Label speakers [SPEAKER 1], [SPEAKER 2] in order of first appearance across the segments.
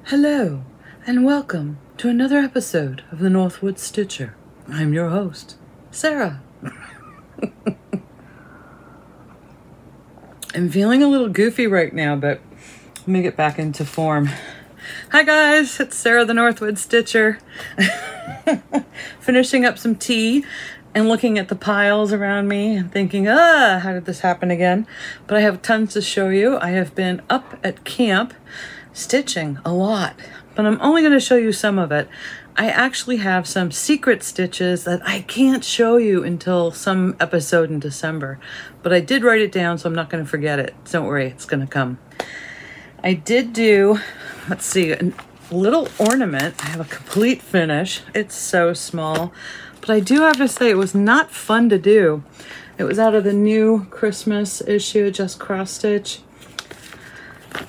[SPEAKER 1] Hello, and welcome to another episode of the Northwoods Stitcher. I'm your host, Sarah. I'm feeling a little goofy right now, but let me get back into form. Hi guys, it's Sarah the Northwoods Stitcher. Finishing up some tea and looking at the piles around me and thinking, how did this happen again? But I have tons to show you. I have been up at camp stitching a lot, but I'm only going to show you some of it. I actually have some secret stitches that I can't show you until some episode in December, but I did write it down, so I'm not going to forget it. Don't worry, it's going to come. I did do, let's see, a little ornament. I have a complete finish. It's so small, but I do have to say it was not fun to do. It was out of the new Christmas issue, Just Cross Stitch.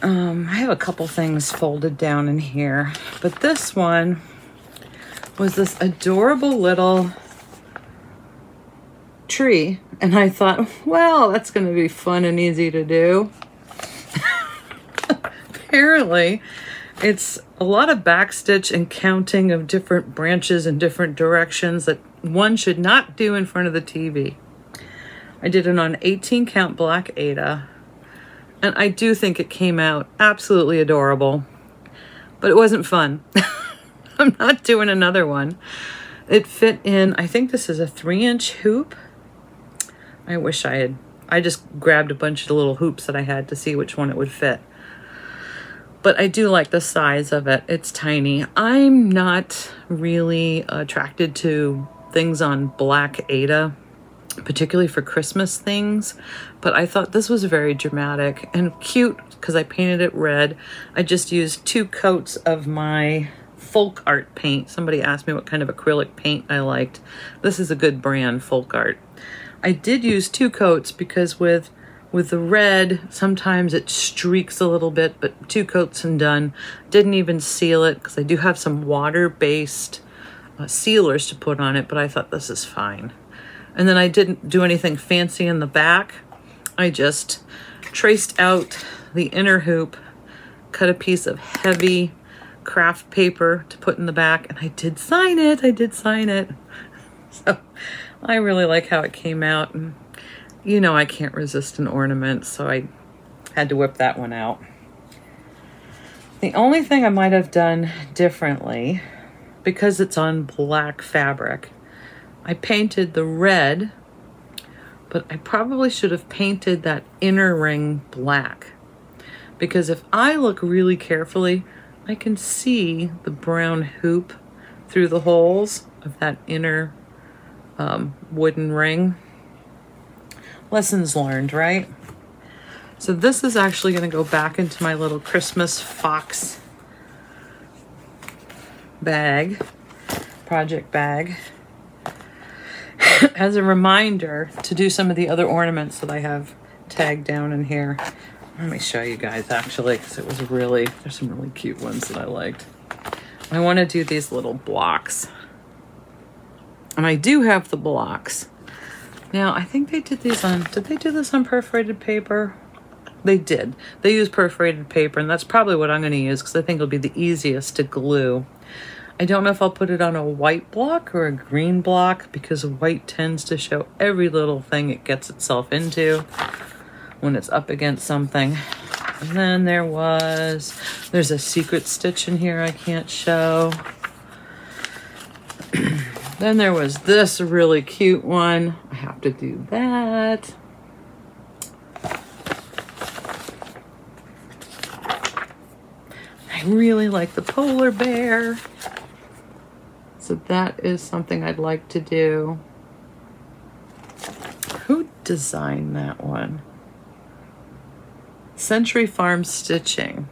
[SPEAKER 1] I have a couple things folded down in here, but this one was this adorable little tree, and I thought, well, that's going to be fun and easy to do. Apparently, it's a lot of backstitch and counting of different branches in different directions that one should not do in front of the TV. I did it on 18 count black Aida. And I do think it came out absolutely adorable, but it wasn't fun. I'm not doing another one. It fit in, I think this is a 3-inch hoop. I wish I just grabbed a bunch of the little hoops that I had to see which one it would fit. But I do like the size of it. It's tiny. I'm not really attracted to things on black Aida, particularly for Christmas things, but I thought this was very dramatic and cute because I painted it red. I just used 2 coats of my folk art paint. Somebody asked me what kind of acrylic paint I liked. This is a good brand, folk art. I did use 2 coats because with the red, sometimes it streaks a little bit, but 2 coats and done. Didn't even seal it because I do have some water-based sealers to put on it, but I thought this is fine. And then I didn't do anything fancy in the back. I just traced out the inner hoop, cut a piece of heavy craft paper to put in the back, and I did sign it. So I really like how it came out. And you know I can't resist an ornament, so I had to whip that one out. The only thing I might have done differently, because it's on black fabric, I painted the red, but I probably should have painted that inner ring black, because if I look really carefully, I can see the brown hoop through the holes of that inner wooden ring. Lessons learned, right? So this is actually going to go back into my little Christmas fox bag, project bag, as a reminder to do some of the other ornaments that I have tagged down in here. Let me show you guys actually, because it was really, there's some really cute ones that I liked. I want to do these little blocks. And I do have the blocks. Now, I think they did these on, did they do this on perforated paper? They did. They used perforated paper, and that's probably what I'm going to use because I think it'll be the easiest to glue. I don't know if I'll put it on a white block or a green block because white tends to show every little thing it gets itself into when it's up against something. And then there's a secret stitch in here I can't show. Then there was this really cute one. I have to do that. I really like the polar bear. So that is something I'd like to do. Who designed that one? Century Farm Stitching.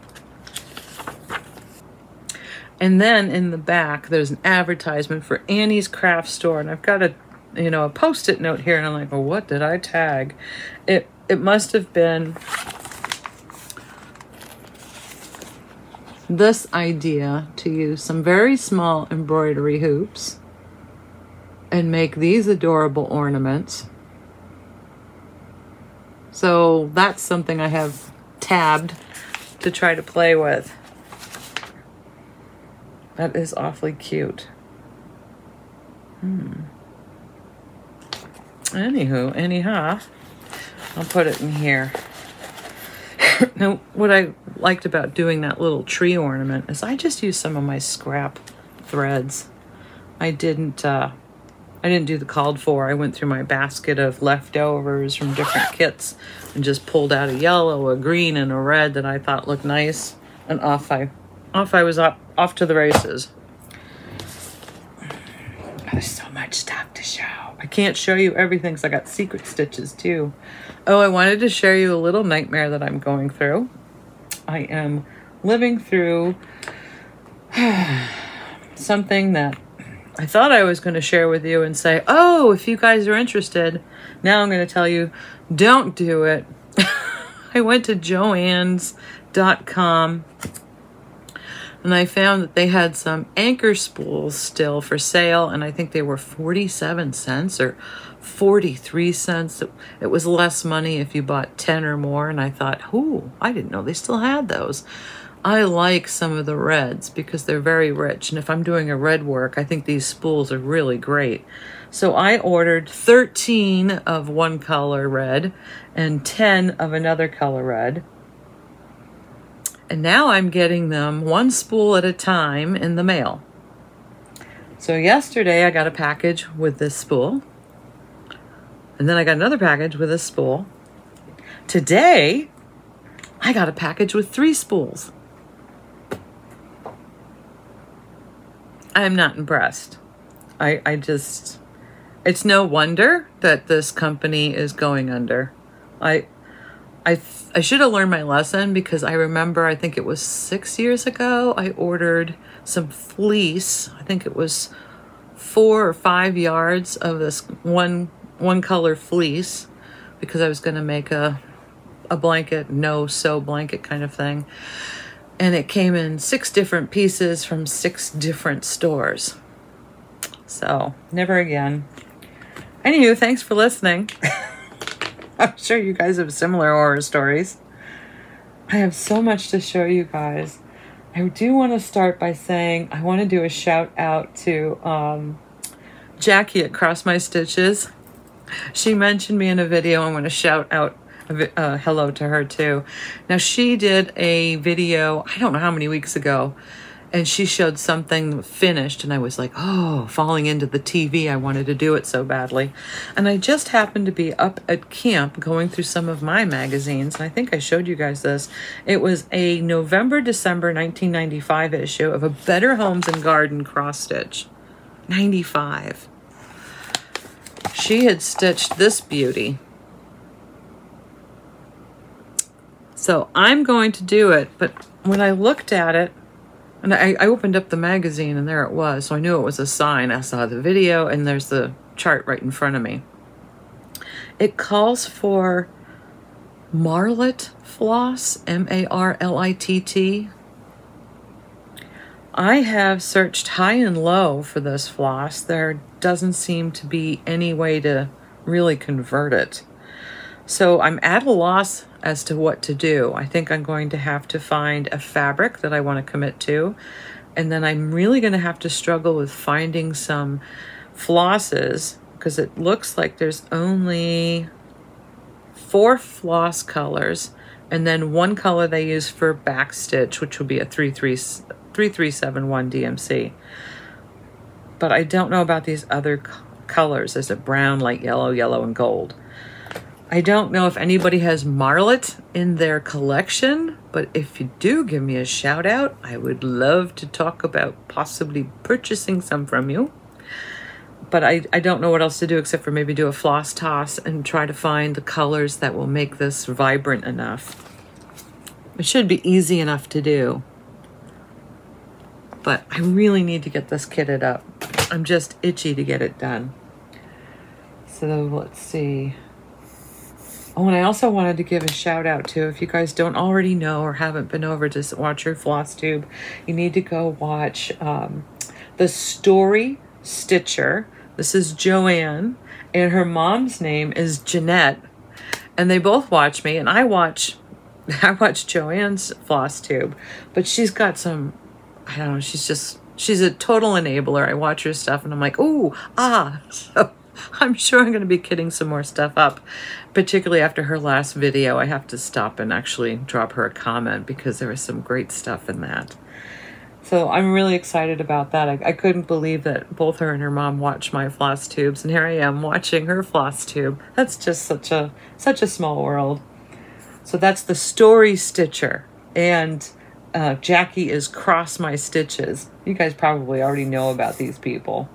[SPEAKER 1] And then in the back, there's an advertisement for Annie's Craft Store. And I've got a Post-it note here. And I'm like, well, what did I tag? It must have been this idea to use some very small embroidery hoops and make these adorable ornaments. So that's something I have tabbed to try to play with. That is awfully cute. Anyhow, I'll put it in here. Now, what I liked about doing that little tree ornament is I just used some of my scrap threads. I didn't do the called for. I went through my basket of leftovers from different kits and just pulled out a yellow, a green, and a red that I thought looked nice, and off I was off to the races. There's so much stuff to show. I can't show you everything because I got secret stitches too. Oh, I wanted to share you a little nightmare that I'm going through. I am living through something that I thought I was going to share with you and say, oh, if you guys are interested. Now I'm going to tell you, don't do it. I went to joann's.com and I found that they had some anchor spools still for sale, and I think they were 47 cents or 43 cents. It was less money if you bought 10 or more, and I thought, ooh, I didn't know they still had those. I like some of the reds because they're very rich, and if I'm doing a red work, I think these spools are really great. So I ordered 13 of one color red and 10 of another color red. And now I'm getting them one spool at a time in the mail. So yesterday I got a package with this spool. And then I got another package with this spool. Today, I got a package with 3 spools. I'm not impressed. I just, it's no wonder that this company is going under. I should have learned my lesson because I remember, I think it was 6 years ago, I ordered some fleece. I think it was 4 or 5 yards of this one color fleece because I was going to make a blanket, no-sew blanket kind of thing. And it came in 6 different pieces from 6 different stores. So, never again. Anywho, thanks for listening. I'm sure you guys have similar horror stories. I have so much to show you guys. I do want to start by saying I want to do a shout out to Jackie at Cross My Stitches. She mentioned me in a video. I want to shout out hello to her too. Now, she did a video, I don't know how many weeks ago, and she showed something finished, and I was like, oh, falling into the TV. I wanted to do it so badly. And I just happened to be up at camp going through some of my magazines, and I think I showed you guys this. It was a November-December 1995 issue of a Better Homes and Garden cross stitch. 95. She had stitched this beauty. So I'm going to do it, but when I looked at it, and I opened up the magazine and there it was, so I knew it was a sign. I saw the video and there's the chart right in front of me. It calls for Marlitt floss, M-A-R-L-I-T-T. I have searched high and low for this floss. There doesn't seem to be any way to really convert it. So I'm at a loss as to what to do. I think I'm going to have to find a fabric that I want to commit to. And then I'm really going to have to struggle with finding some flosses because it looks like there's only 4 floss colors and then 1 color they use for back stitch, which will be a 3371 DMC. But I don't know about these other colors. There's a brown, light yellow, yellow, and gold. I don't know if anybody has Marlitt in their collection, but if you do, give me a shout out. I would love to talk about possibly purchasing some from you. But I don't know what else to do except for maybe do a floss toss and try to find the colors that will make this vibrant enough. It should be easy enough to do. But I really need to get this kitted up. I'm just itchy to get it done. So let's see. Oh, and I also wanted to give a shout out to, if you guys don't already know or haven't been over to watch your Flosstube, you need to go watch the Story Stitcher. This is Joanne, and her mom's name is Jeanette, and they both watch me, and I watch Joanne's Flosstube, but she's got some, I don't know, she's just she's a total enabler. I watch her stuff and I'm like, ooh, ah. So I'm sure I'm going to be kitting some more stuff up, particularly after her last video. I have to stop and actually drop her a comment because there was some great stuff in that. So I'm really excited about that. I couldn't believe that both her and her mom watch my floss tubes, and here I am watching her floss tube. That's just such a small world. So that's the Story Stitcher, and Jackie is Cross My Stitches. You guys probably already know about these people.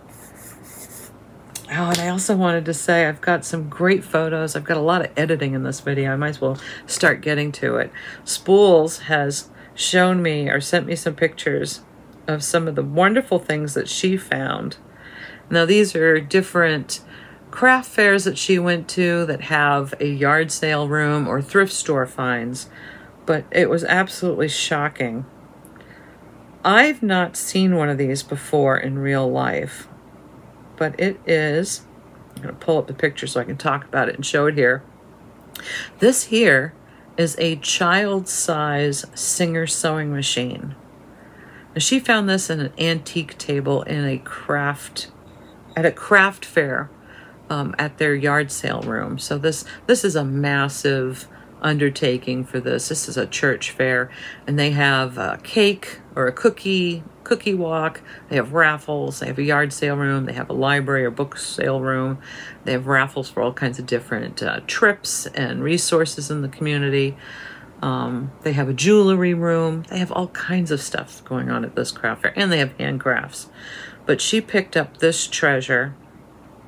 [SPEAKER 1] Oh, and I also wanted to say I've got some great photos. I've got a lot of editing in this video. I might as well start getting to it. Spools has shown me or sent me some pictures of some of the wonderful things that she found. Now, these are different craft fairs that she went to that have a yard sale room or thrift store finds, but it was absolutely shocking. I've not seen one of these before in real life, but it is, I'm going to pull up the picture so I can talk about it and show it here. This here is a child-size Singer sewing machine. Now, she found this in an antique table in a craft fair at their yard sale room. So this is a massive undertaking for this. This is a church fair, and they have a cake or a cookie walk. They have raffles. They have a yard sale room. They have a library or book sale room. They have raffles for all kinds of different trips and resources in the community. They have a jewelry room. They have all kinds of stuff going on at this craft fair, and they have handcrafts. But she picked up this treasure,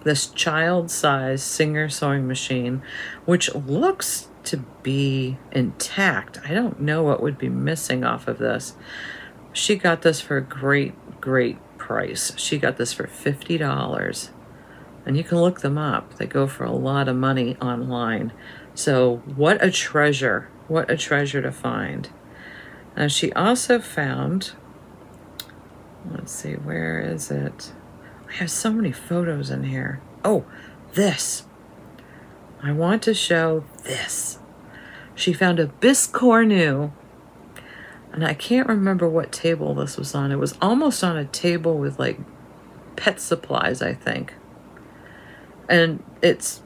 [SPEAKER 1] this child-sized Singer sewing machine, which looks to be intact. I don't know what would be missing off of this. She got this for a great price. She got this for $50. And you can look them up. They go for a lot of money online. So what a treasure. What a treasure to find. Now, she also found, let's see, where is it? I have so many photos in here. Oh, this. I want to show this. She found a biscornu, and I can't remember what table this was on. It was almost on a table with like pet supplies, I think. And it's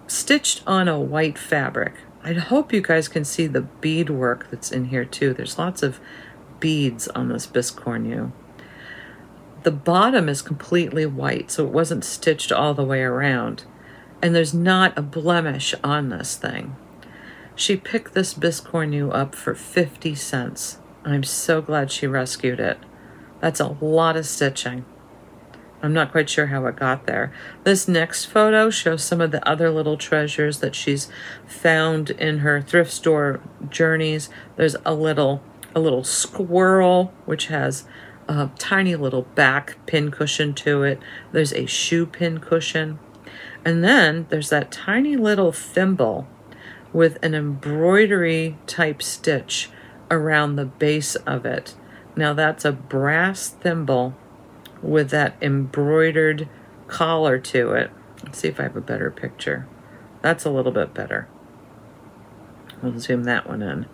[SPEAKER 1] stitched on a white fabric. I hope you guys can see the beadwork that's in here too. There's lots of beads on this biscornu. The bottom is completely white, so it wasn't stitched all the way around. And there's not a blemish on this thing. She picked this biscornu up for 50 cents. I'm so glad she rescued it. That's a lot of stitching. I'm not quite sure how it got there. This next photo shows some of the other little treasures that she's found in her thrift store journeys. There's a little squirrel, which has a tiny little back pin cushion to it. There's a shoe pin cushion. And then there's that tiny little thimble with an embroidery type stitch around the base of it. Now that's a brass thimble with that embroidered collar to it. Let's see if I have a better picture. That's a little bit better. I'll zoom that one in.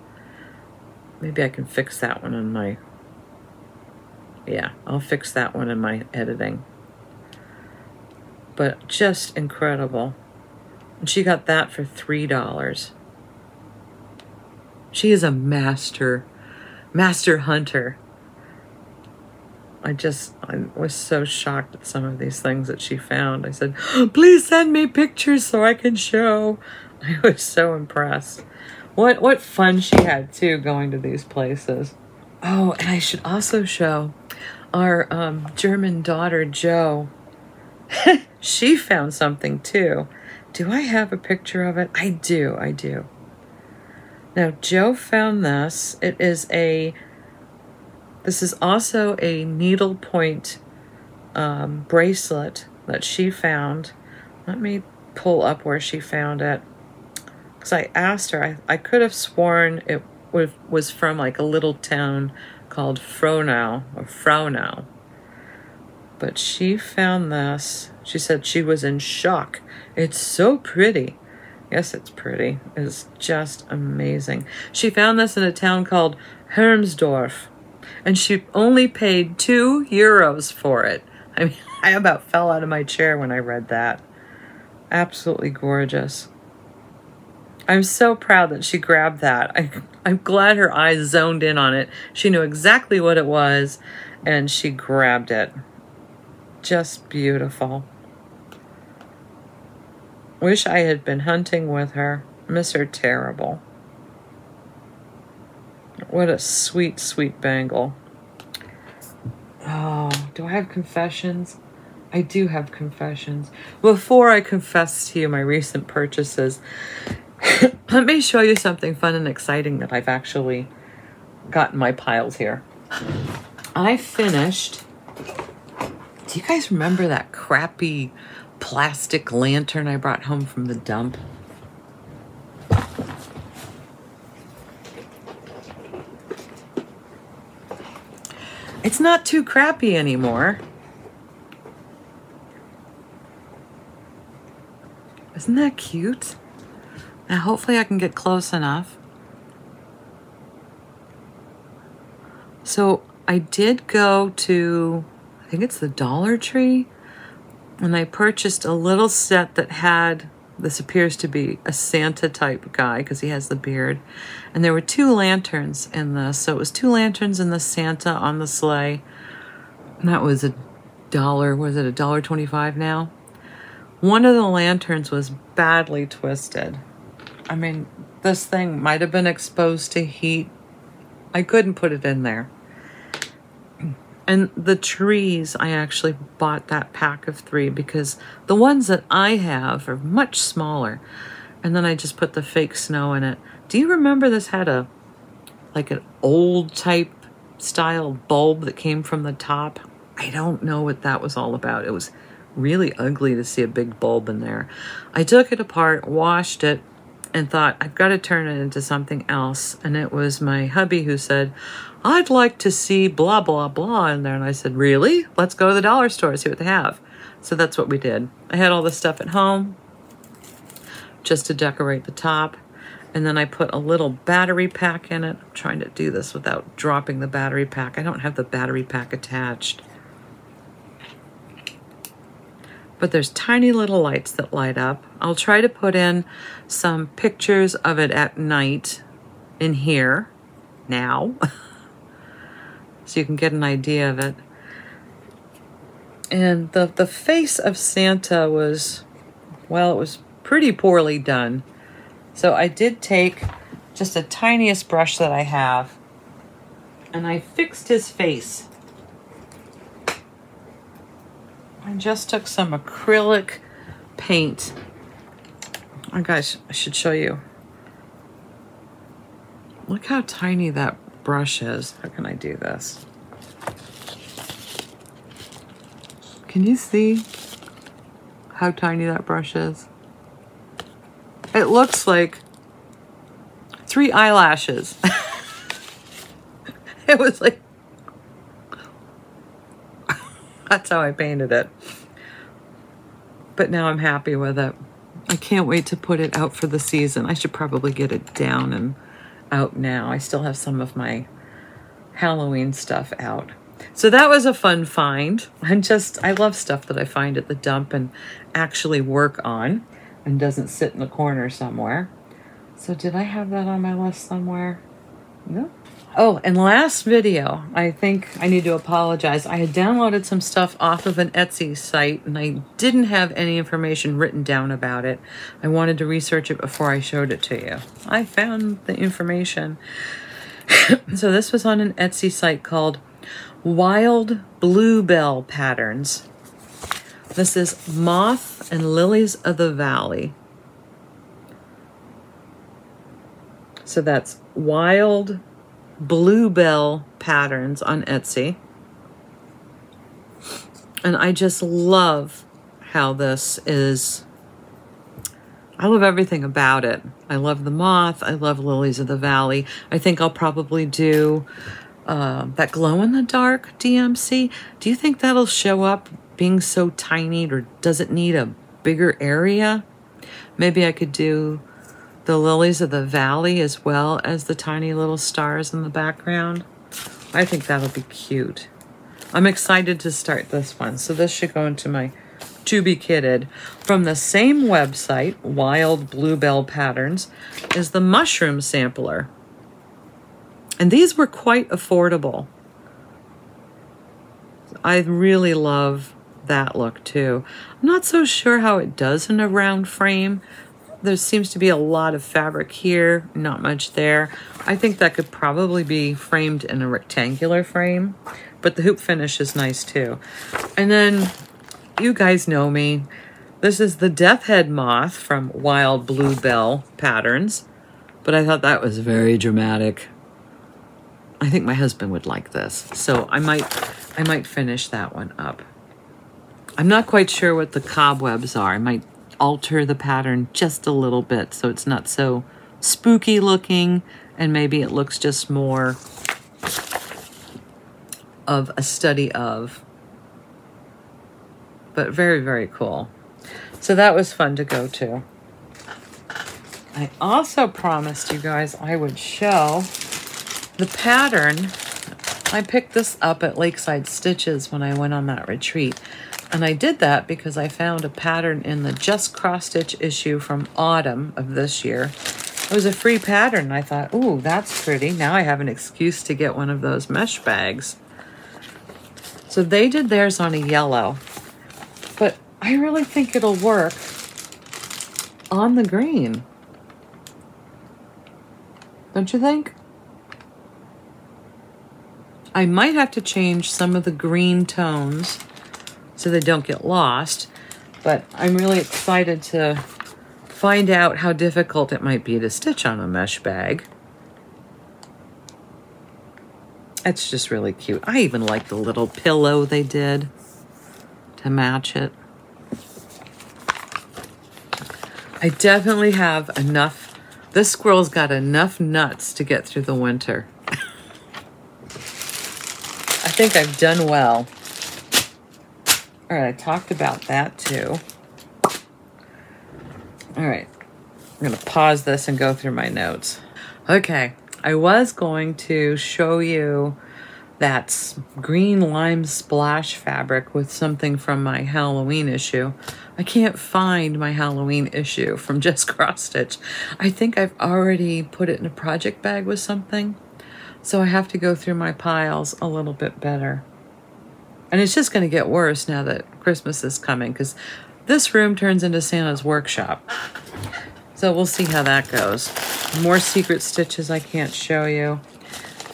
[SPEAKER 1] Maybe I can fix that one in my... Yeah, I'll fix that one in my editing. But just incredible. And she got that for $3. She is a master hunter. I was so shocked at some of these things that she found. I said, please send me pictures so I can show. I was so impressed. What fun she had too going to these places. Oh, and I should also show our German daughter, Jo. She found something too. Do I have a picture of it? I do. Now, Jo found this. This is also a needlepoint bracelet that she found. Let me pull up where she found it. Because I asked her, I could have sworn it was from like a little town called Frohnau. But she found this. She said she was in shock. It's so pretty. Yes, it's pretty. It's just amazing. She found this in a town called Hermsdorf. And she only paid €2 for it. I mean, I about fell out of my chair when I read that. Absolutely gorgeous. I'm so proud that she grabbed that. I'm glad her eyes zoned in on it. She knew exactly what it was, and she grabbed it. Just beautiful. Wish I had been hunting with her. Miss her terrible. What a sweet, sweet bangle. Oh, do I have confessions? I do have confessions. Before I confess to you my recent purchases, let me show you something fun and exciting that I've actually got in my piles here. I finished... Do you guys remember that crappy plastic lantern I brought home from the dump? It's not too crappy anymore. Isn't that cute? Now hopefully I can get close enough. So I did go to, I think it's the Dollar Tree, and I purchased a little set that had, this appears to be a Santa type guy because he has the beard. And there were 2 lanterns in this. So it was 2 lanterns and the Santa on the sleigh. And that was $1, was it $1.25 now? One of the lanterns was badly twisted. I mean, this thing might have been exposed to heat. I couldn't put it in there. And the trees, I actually bought that pack of 3 because the ones that I have are much smaller. And then I just put the fake snow in it. Do you remember this had a, like an old type style bulb that came from the top? I don't know what that was all about. It was really ugly to see a big bulb in there. I took it apart, washed it, and thought, I've got to turn it into something else. And it was my hubby who said, I'd like to see blah, blah, blah in there. And I said, really? Let's go to the dollar store, see what they have. So that's what we did. I had all this stuff at home just to decorate the top. And then I put a little battery pack in it. I'm trying to do this without dropping the battery pack. I don't have the battery pack attached. But there's tiny little lights that light up. I'll try to put in some pictures of it at night in here now so you can get an idea of it. And the face of Santa was, well, it was pretty poorly done. So I did take just the tiniest brush that I have and I fixed his face. I just took some acrylic paint. Oh gosh, I should show you. Look how tiny that brush is. How can I do this? Can you see how tiny that brush is? It looks like 3 eyelashes. It was like, that's how I painted it. But now I'm happy with it. I can't wait to put it out for the season. I should probably get it down and out now. I still have some of my Halloween stuff out. So that was a fun find. I love stuff that I find at the dump and actually work on and doesn't sit in the corner somewhere. So did I have that on my list somewhere? No. Oh, and last video, I think I need to apologize. I had downloaded some stuff off of an Etsy site and I didn't have any information written down about it. I wanted to research it before I showed it to you. I found the information. So this was on an Etsy site called Wild Bluebell Patterns. This is Moth and Lilies of the Valley. So that's Wild Bluebell Patterns on Etsy. And I just love how this is. I love everything about it. I love the moth. I love Lilies of the Valley. I think I'll probably do that glow-in-the-dark DMC. Do you think that'll show up being so tiny, or does it need a bigger area? Maybe I could do the Lilies of the Valley as well as the tiny little stars in the background. I think that'll be cute. I'm excited to start this one. So this should go into my To Be Kitted. From the same website, Wild Bluebell Patterns, is the mushroom sampler. And these were quite affordable. I really love that look too. I'm not so sure how it does in a round frame. There seems to be a lot of fabric here, not much there. I think that could probably be framed in a rectangular frame, but the hoop finish is nice too. And then, you guys know me. This is the Death Head Moth from Wild Bluebell Patterns, but I thought that was very dramatic. I think my husband would like this, so I might finish that one up. I'm not quite sure what the cobwebs are. I might alter the pattern just a little bit so it's not so spooky looking, and maybe it looks just more of a study of. But very, very cool. So that was fun to go to. I also promised you guys I would show the pattern. I picked this up at Lakeside Stitches when I went on that retreat. And I did that because I found a pattern in the Just Cross Stitch issue from autumn of this year. It was a free pattern. I thought, ooh, that's pretty. Now I have an excuse to get one of those mesh bags. So they did theirs on a yellow. But I really think it'll work on the green. Don't you think? I might have to change some of the green tones so they don't get lost, but I'm really excited to find out how difficult it might be to stitch on a mesh bag. It's just really cute. I even like the little pillow they did to match it. I definitely have enough. This squirrel's got enough nuts to get through the winter. I think I've done well. All right, I talked about that too. All right, I'm gonna pause this and go through my notes. Okay, I was going to show you that green lime splash fabric with something from my Halloween issue. I can't find my Halloween issue from Just Cross Stitch. I think I've already put it in a project bag with something, so I have to go through my piles a little bit better. And it's just going to get worse now that Christmas is coming, because this room turns into Santa's workshop. So we'll see how that goes. More secret stitches I can't show you.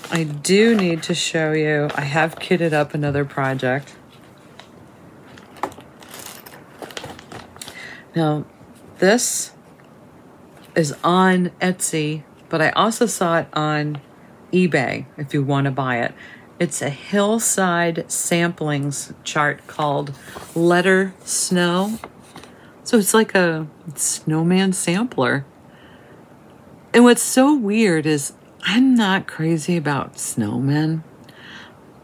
[SPEAKER 1] I do need to show you, I have kitted up another project. Now, this is on Etsy, but I also saw it on eBay if you want to buy it. It's a hillside samplings chart called Letter Snow. So it's like a snowman sampler. And what's so weird is I'm not crazy about snowmen,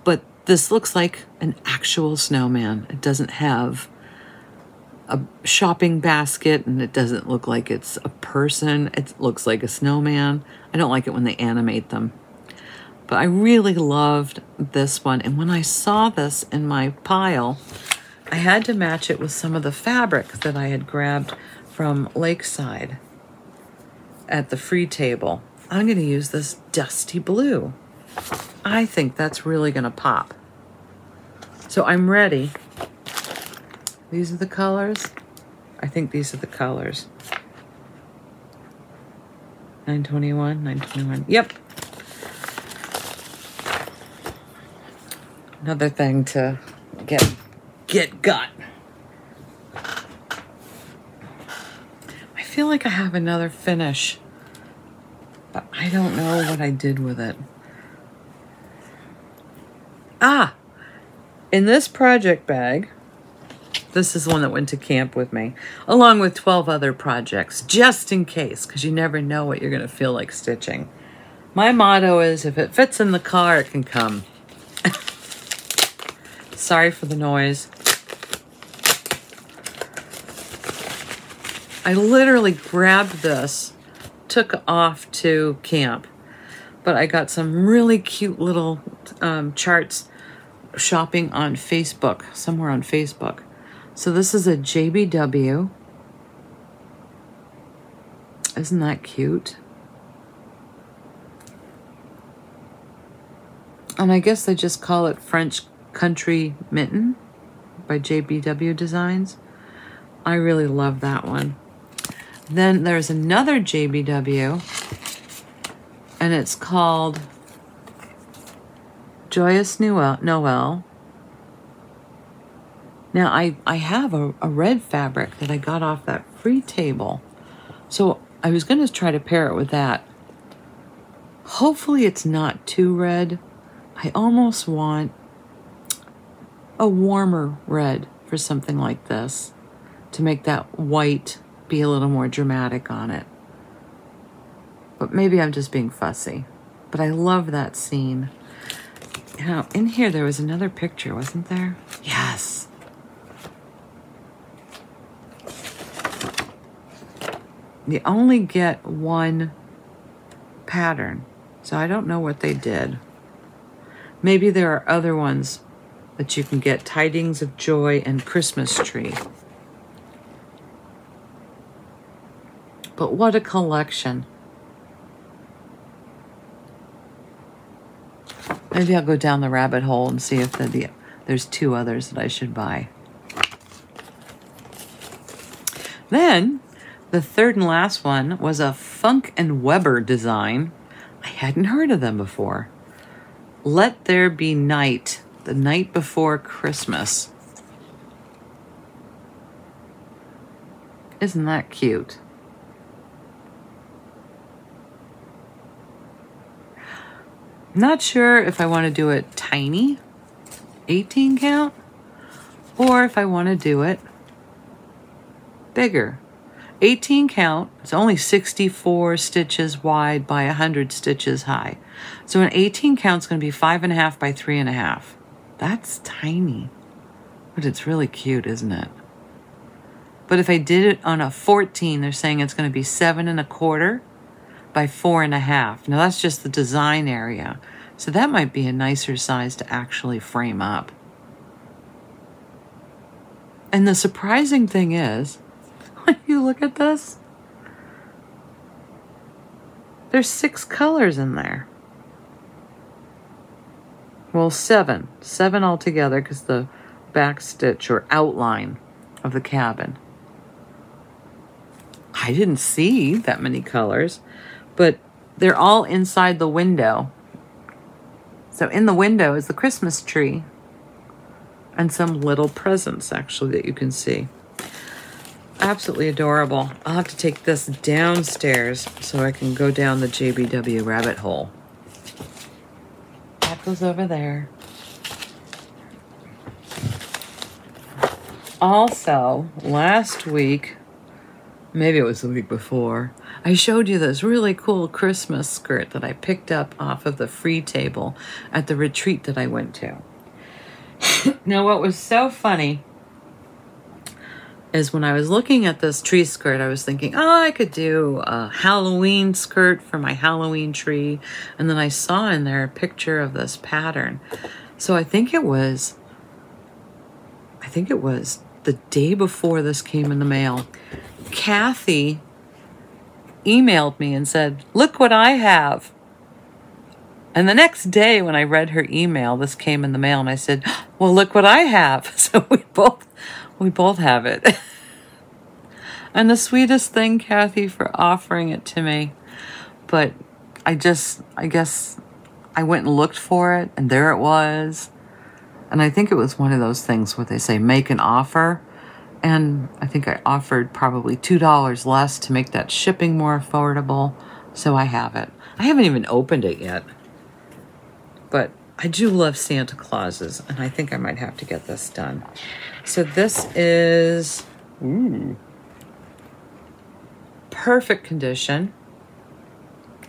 [SPEAKER 1] but this looks like an actual snowman. It doesn't have a shopping basket, and it doesn't look like it's a person. It looks like a snowman. I don't like it when they animate them. But I really loved this one. And when I saw this in my pile, I had to match it with some of the fabric that I had grabbed from Lakeside at the free table. I'm going to use this dusty blue. I think that's really going to pop. So I'm ready. These are the colors. I think these are the colors. 921, 921. Yep. Another thing to get got. I feel like I have another finish, but I don't know what I did with it. Ah, in this project bag, this is one that went to camp with me, along with 12 other projects, just in case, because you never know what you're going to feel like stitching. My motto is, if it fits in the car, it can come. Sorry for the noise. I literally grabbed this, took off to camp, but I got some really cute little charts shopping on Facebook, somewhere on Facebook. So this is a JBW. Isn't that cute? And I guess they just call it French Country Mitten by JBW Designs. I really love that one. Then there's another JBW, and it's called Joyous Noel. Now, I have a red fabric that I got off that free table. So I was going to try to pair it with that. Hopefully it's not too red. I almost want a warmer red for something like this to make that white be a little more dramatic on it. But maybe I'm just being fussy. But I love that scene. Now, in here there was another picture, wasn't there? Yes. You only get one pattern, so I don't know what they did. Maybe there are other ones that you can get. Tidings of Joy and Christmas Tree. But what a collection. Maybe I'll go down the rabbit hole and see if there's two others that I should buy. Then, the third and last one was a Funk and Weber design. I hadn't heard of them before. Let There Be Night, the night before Christmas. Isn't that cute? Not sure if I want to do it tiny, 18 count, or if I want to do it bigger. 18 count, it's only 64 stitches wide by 100 stitches high. So an 18 count is going to be 5.5 by 3.5. That's tiny, but it's really cute, isn't it? But if I did it on a 14, they're saying it's going to be 7.25 by 4.5. Now that's just the design area. So that might be a nicer size to actually frame up. And the surprising thing is, when you look at this, there's 6 colors in there. Well, 7 altogether, because the back stitch or outline of the cabin. I didn't see that many colors, but they're all inside the window. So in the window is the Christmas tree and some little presents, actually, that you can see. Absolutely adorable. I'll have to take this downstairs so I can go down the JBW rabbit hole. That goes over there. Also, last week, maybe it was the week before, I showed you this really cool Christmas skirt that I picked up off of the free table at the retreat that I went to. Now, what was so funny is when I was looking at this tree skirt, I was thinking, oh, I could do a Halloween skirt for my Halloween tree. And then I saw in there a picture of this pattern. So I think it was the day before this came in the mail. Kathy emailed me and said, look what I have. And the next day when I read her email, this came in the mail, and I said, well, look what I have. So we both have it. And the sweetest thing, Kathy, for offering it to me. But I guess I went and looked for it, and there it was. And I think it was one of those things where they say make an offer. And I think I offered probably $2 less to make that shipping more affordable. So I have it. I haven't even opened it yet. But I do love Santa Clauses, and I think I might have to get this done. So this is perfect condition.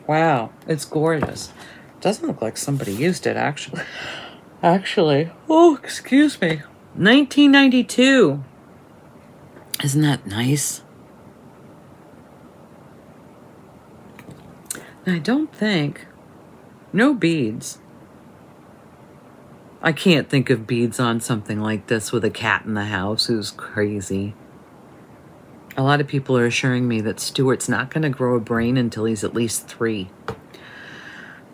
[SPEAKER 1] Wow, it's gorgeous. Doesn't look like somebody used it, actually. Oh, excuse me. 1992. Isn't that nice? And I don't think No beads. I can't think of beads on something like this with a cat in the house who's crazy. A lot of people are assuring me that Stuart's not going to grow a brain until he's at least 3.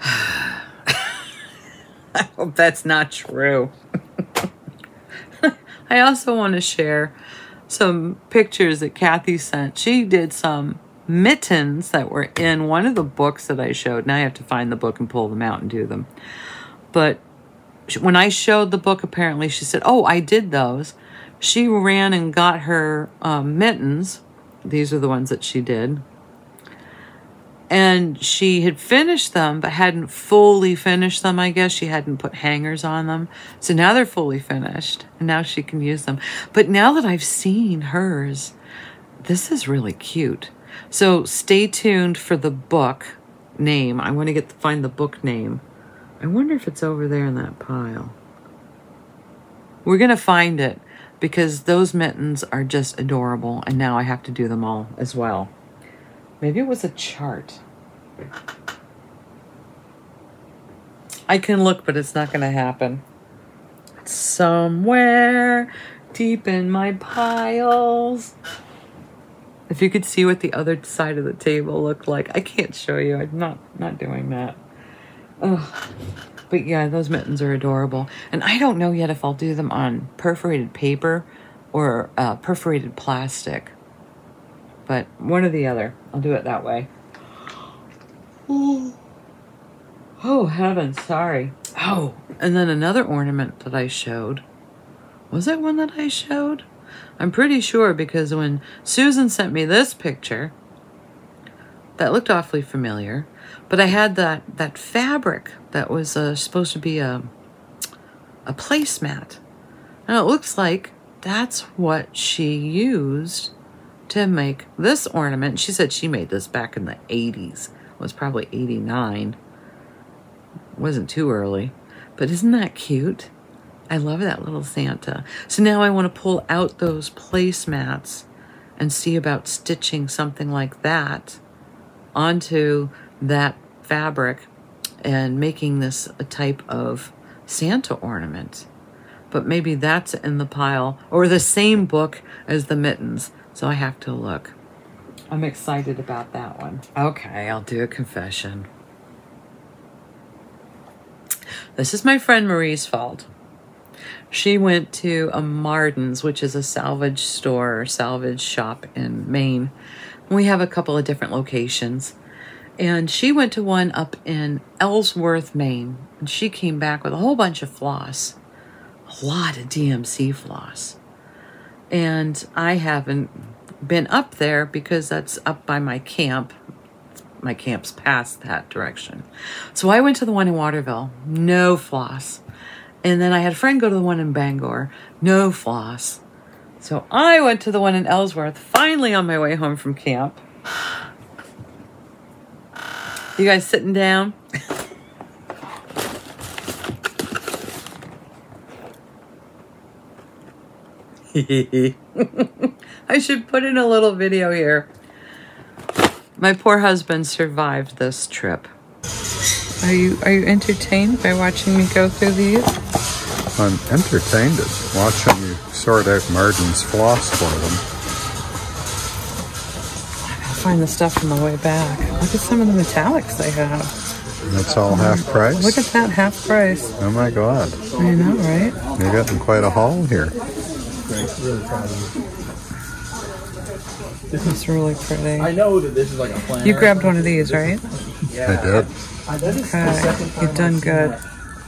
[SPEAKER 1] I hope that's not true. I also want to share some pictures that Kathy sent. She did some mittens that were in one of the books that I showed. Now I have to find the book and pull them out and do them. But when I showed the book, apparently she said, oh, I did those. She ran and got her mittens. These are the ones that she did. And she had finished them, but hadn't fully finished them, I guess. She hadn't put hangers on them. So now they're fully finished. And now she can use them. But now that I've seen hers, this is really cute. So stay tuned for the book name. I want to find the book name. I wonder if it's over there in that pile. We're going to find it because those mittens are just adorable. And now I have to do them all as well. Maybe it was a chart. I can look, but it's not going to happen. It's somewhere deep in my piles. If you could see what the other side of the table looked like. I can't show you. I'm not doing that. Ugh. But yeah, those mittens are adorable. And I don't know yet if I'll do them on perforated paper or perforated plastic. But one or the other. I'll do it that way. Oh, heavens, sorry. Oh, and then another ornament that I showed. Was it one that I showed? I'm pretty sure because when Susan sent me this picture, that looked awfully familiar. But I had that fabric that was supposed to be a placemat. And it looks like that's what she used to make this ornament. She said she made this back in the 80s. It was probably 89. It wasn't too early. But isn't that cute? I love that little Santa. So now I want to pull out those placemats and see about stitching something like that onto that fabric and making this a type of Santa ornament. But maybe that's in the pile or the same book as the mittens. So I have to look. I'm excited about that one. Okay, I'll do a confession. This is my friend Marie's fault. She went to a Martin's, which is a salvage store or salvage shop in Maine. We have a couple of different locations. And she went to one up in Ellsworth, Maine. And she came back with a whole bunch of floss. A lot of DMC floss. And I haven't been up there because that's up by my camp. My camp's past that direction. So I went to the one in Waterville. No floss. And then I had a friend go to the one in Bangor. No floss. So I went to the one in Ellsworth, finally on my way home from camp. You guys sitting down? I should put in a little video here. My poor husband survived this trip. Are you entertained by watching me go through these?
[SPEAKER 2] I'm entertained at watching you sort out Martin's floss for them.
[SPEAKER 1] I'll find the stuff on the way back. Look at some of the metallics they have.
[SPEAKER 2] That's all half price?
[SPEAKER 1] Look at that, half price.
[SPEAKER 2] Oh my God.
[SPEAKER 1] I know, right?
[SPEAKER 2] You're getting quite a haul here.
[SPEAKER 3] Really proud of you.
[SPEAKER 1] It's really pretty.
[SPEAKER 3] I know that this is like a planner.
[SPEAKER 1] You grabbed one of these, right?
[SPEAKER 2] I did.
[SPEAKER 1] Okay, you've done good.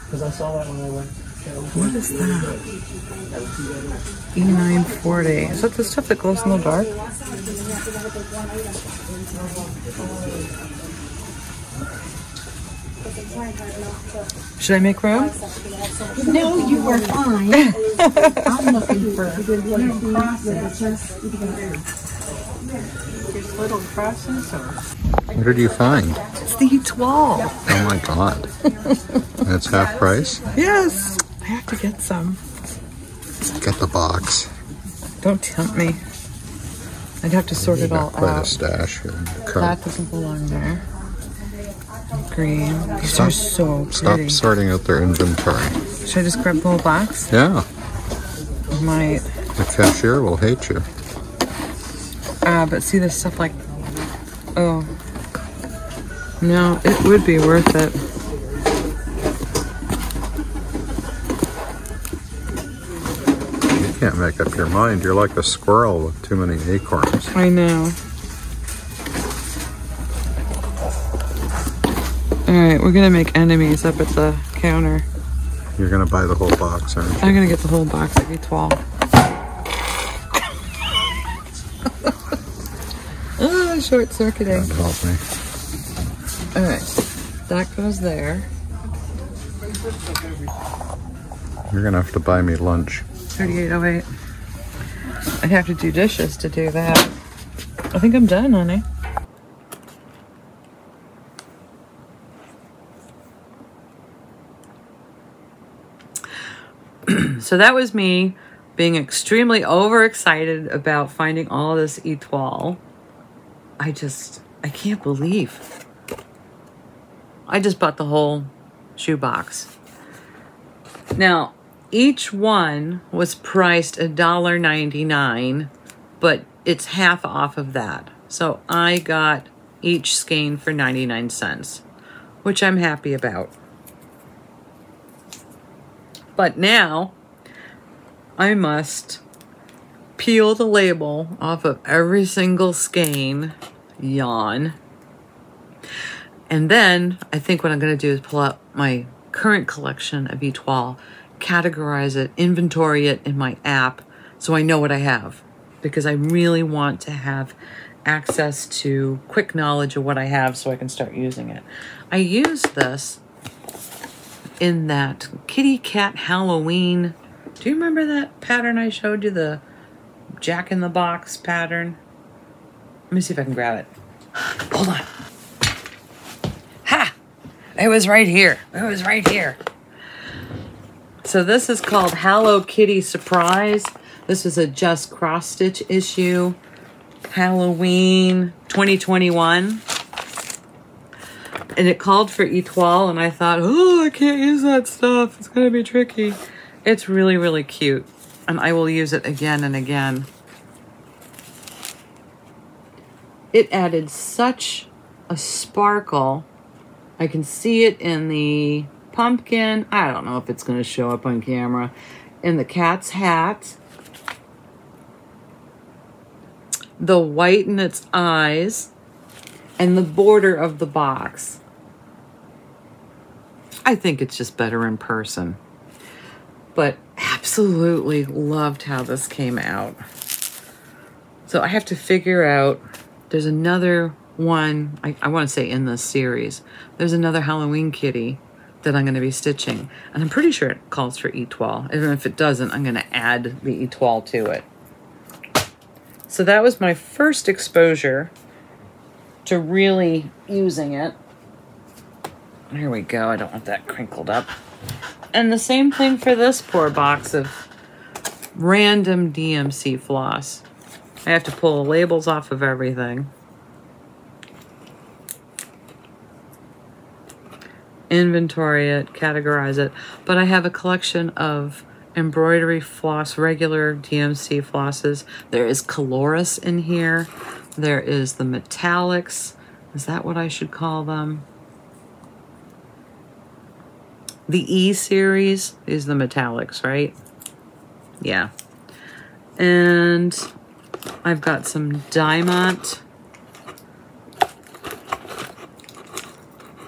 [SPEAKER 3] Because I saw that when I went.
[SPEAKER 1] What is that? E940. Is that the stuff that glows in the dark? Should I make room?
[SPEAKER 4] No, you were fine. I'm looking for little crosses.
[SPEAKER 1] There's little crosses or?
[SPEAKER 2] What did you find?
[SPEAKER 1] It's the E12.
[SPEAKER 2] Oh my God. That's half price?
[SPEAKER 1] Yes. I have to get some.
[SPEAKER 2] Get the box.
[SPEAKER 1] Don't tempt me. I'd have to sort it all
[SPEAKER 2] Got quite a
[SPEAKER 1] out.
[SPEAKER 2] stash here in the cart.
[SPEAKER 1] That doesn't belong there. green. These are so pretty.
[SPEAKER 2] Stop sorting out their inventory.
[SPEAKER 1] Should I just grab the whole box?
[SPEAKER 2] Yeah.
[SPEAKER 1] I might.
[SPEAKER 2] The cashier will hate you.
[SPEAKER 1] But see this stuff like, oh. No, it would be worth it.
[SPEAKER 2] You can't make up your mind. You're like a squirrel with too many acorns.
[SPEAKER 1] I know. Alright, we're gonna make enemies up at the counter.
[SPEAKER 2] You're gonna buy the whole box, aren't you?
[SPEAKER 1] I'm gonna get the whole box of Etoile. Oh, short circuiting.
[SPEAKER 2] God help me.
[SPEAKER 1] Alright, that goes there.
[SPEAKER 2] You're gonna have to buy me lunch.
[SPEAKER 1] 3808. I'd have to do dishes to do that. I think I'm done, honey. So that was me being extremely overexcited about finding all this Etoile. I can't believe. I just bought the whole shoebox. Now, each one was priced $1.99, but it's half off of that. So I got each skein for 99 cents, which I'm happy about. But now I must peel the label off of every single skein, yawn. And then I think what I'm going to do is pull out my current collection of Etoile, categorize it, inventory it in my app so I know what I have, because I really want to have access to quick knowledge of what I have so I can start using it. I used this in that kitty cat Halloween. Do you remember that pattern I showed you, the Jack in the Box pattern? Let me see if I can grab it. Hold on. Ha! It was right here. It was right here. So this is called Hello Kitty Surprise. This is a Just Cross Stitch issue. Halloween 2021. And it called for Etoile, and I thought, oh, I can't use that stuff. It's going to be tricky. It's really, really cute. And I will use it again and again. It added such a sparkle. I can see it in the pumpkin. I don't know if it's going to show up on camera. In the cat's hat. The white in its eyes. And the border of the box. I think it's just better in person. But absolutely loved how this came out. So I have to figure out, there's another one, I want to say in this series, there's another Halloween kitty that I'm going to be stitching. And I'm pretty sure it calls for Etoile. Even if it doesn't, I'm going to add the Etoile to it. So that was my first exposure to really using it. Here we go. I don't want that crinkled up. And the same thing for this poor box of random DMC floss. I have to pull the labels off of everything. Inventory it, categorize it. But I have a collection of embroidery floss, regular DMC flosses. There is Coloris in here. There is the metallics. Is that what I should call them? The E series is the metallics, right? Yeah. And I've got some Diamond.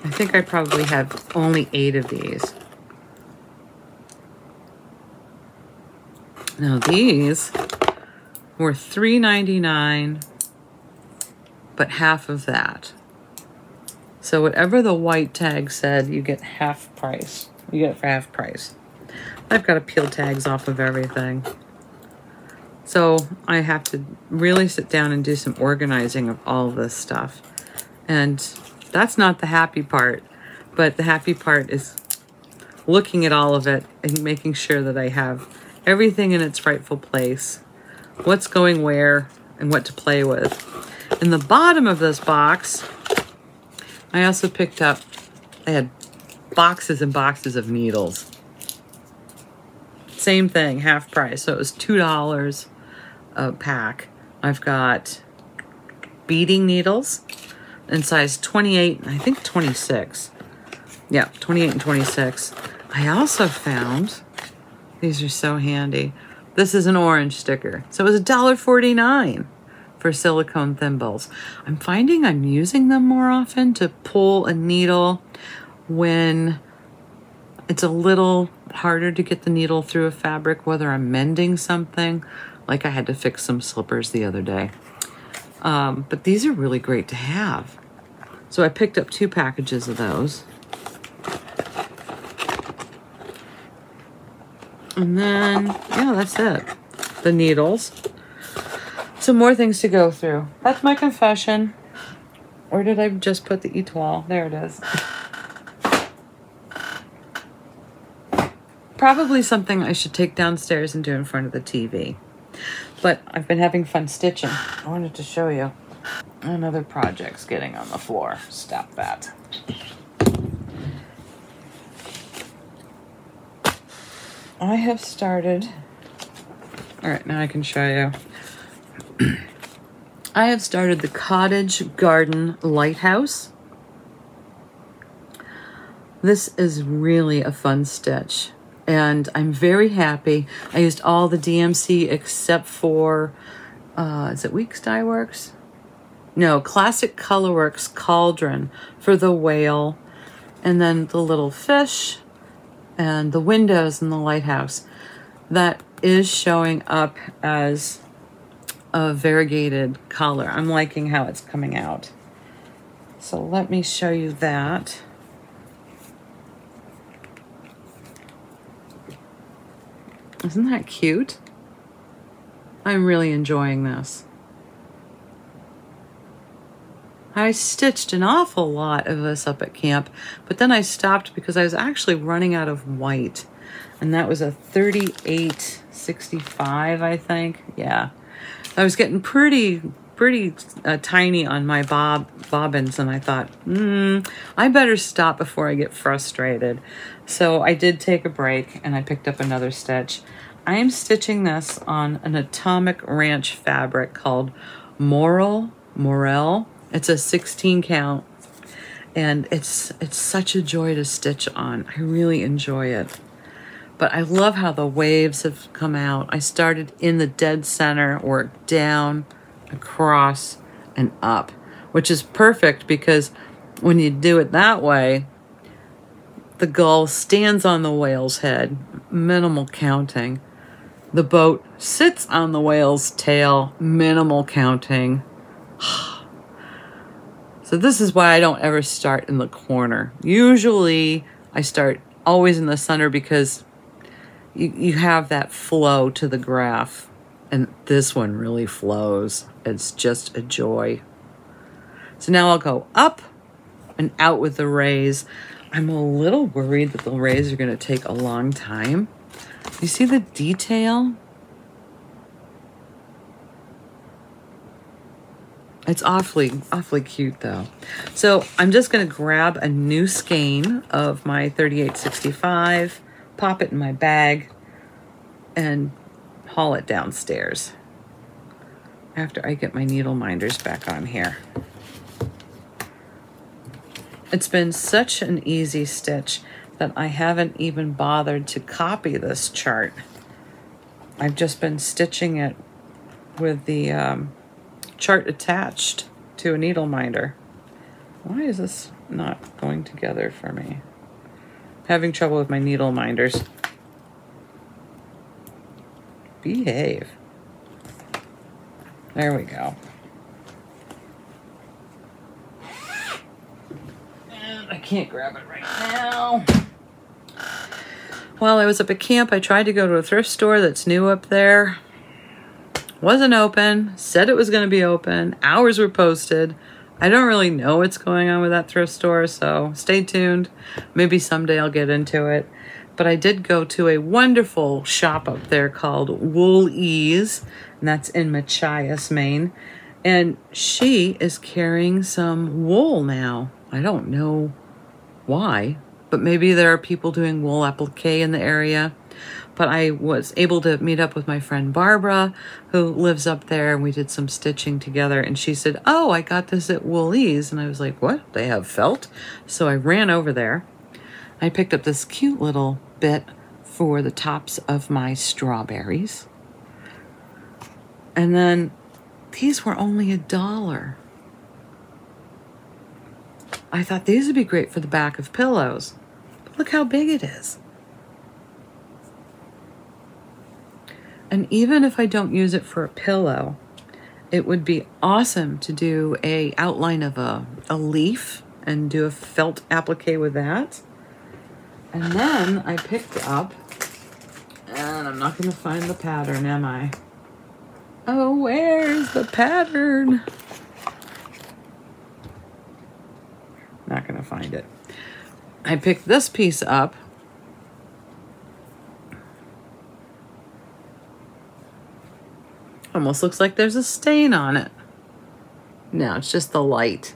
[SPEAKER 1] I think I probably have only 8 of these. Now these were $3.99, but half of that. So whatever the white tag said, you get half price. You get it for half price. I've got to peel tags off of everything. So I have to really sit down and do some organizing of all of this stuff. And that's not the happy part, but the happy part is looking at all of it and making sure that I have everything in its rightful place, what's going where, and what to play with. In the bottom of this box I also picked up, I had boxes and boxes of needles. Same thing, half price. So it was $2 a pack. I've got beading needles in size 28, and I think 26. Yeah, 28 and 26. I also found, these are so handy. This is an orange sticker. So it was $1.49 for silicone thimbles. I'm finding I'm using them more often to pull a needle when it's a little harder to get the needle through a fabric, whether I'm mending something. Like I had to fix some slippers the other day. But these are really great to have. So I picked up 2 packages of those. And then, yeah, that's it. The needles. Some more things to go through. That's my confession. Or did I just put the etoile? There it is. Probably something I should take downstairs and do in front of the TV. But I've been having fun stitching. I wanted to show you. Another project's getting on the floor. Stop that. I have started. All right, now I can show you. I have started the Cottage Garden Lighthouse. This is really a fun stitch, and I'm very happy. I used all the DMC except for, is it Weeks Dye Works? No, Classic Colorworks Cauldron for the whale, and then the little fish, and the windows in the lighthouse. That is showing up as a variegated color. I'm liking how it's coming out. So let me show you that. Isn't that cute? I'm really enjoying this. I stitched an awful lot of this up at camp, but then I stopped because I was actually running out of white. And that was a 3865, I think. Yeah. I was getting pretty tiny on my bobbins, and I thought, I better stop before I get frustrated. So I did take a break, and I picked up another stitch. I am stitching this on an Atomic Ranch fabric called Morel. It's a 16 count, and it's such a joy to stitch on. I really enjoy it. But I love how the waves have come out. I started in the dead center, worked down, across, and up, which is perfect because when you do it that way, the gull stands on the whale's head, minimal counting. The boat sits on the whale's tail, minimal counting. So this is why I don't ever start in the corner. Usually I start always in the center because you have that flow to the graph, and this one really flows. It's just a joy. So now I'll go up and out with the rays. I'm a little worried that the rays are going to take a long time. You see the detail? It's awfully cute though. So I'm just going to grab a new skein of my 3865, pop it in my bag, and haul it downstairs after I get my needle minders back on here. It's been such an easy stitch that I haven't even bothered to copy this chart. I've just been stitching it with the chart attached to a needle minder. Why is this not going together for me? Having trouble with my needle minders. Behave. There we go. And I can't grab it right now. While I was up at camp, I tried to go to a thrift store that's new up there. Wasn't open, said it was going to be open, hours were posted. I don't really know what's going on with that thrift store, so stay tuned. Maybe someday I'll get into it. But I did go to a wonderful shop up there called Wool Ease, and that's in Machias, Maine. And she is carrying some wool now. I don't know why, but maybe there are people doing wool applique in the area. But I was able to meet up with my friend Barbara, who lives up there, and we did some stitching together. And she said, oh, I got this at Woolies. And I was like, what? They have felt? So I ran over there. I picked up this cute little bit for the tops of my strawberries. And then these were only $1. I thought these would be great for the back of pillows. But look how big it is. And even if I don't use it for a pillow, it would be awesome to do a outline of a leaf and do a felt applique with that. And then I picked up, and I'm not going to find the pattern, am I? Oh, where's the pattern? Not going to find it. I picked this piece up. Almost looks like there's a stain on it. No, it's just the light.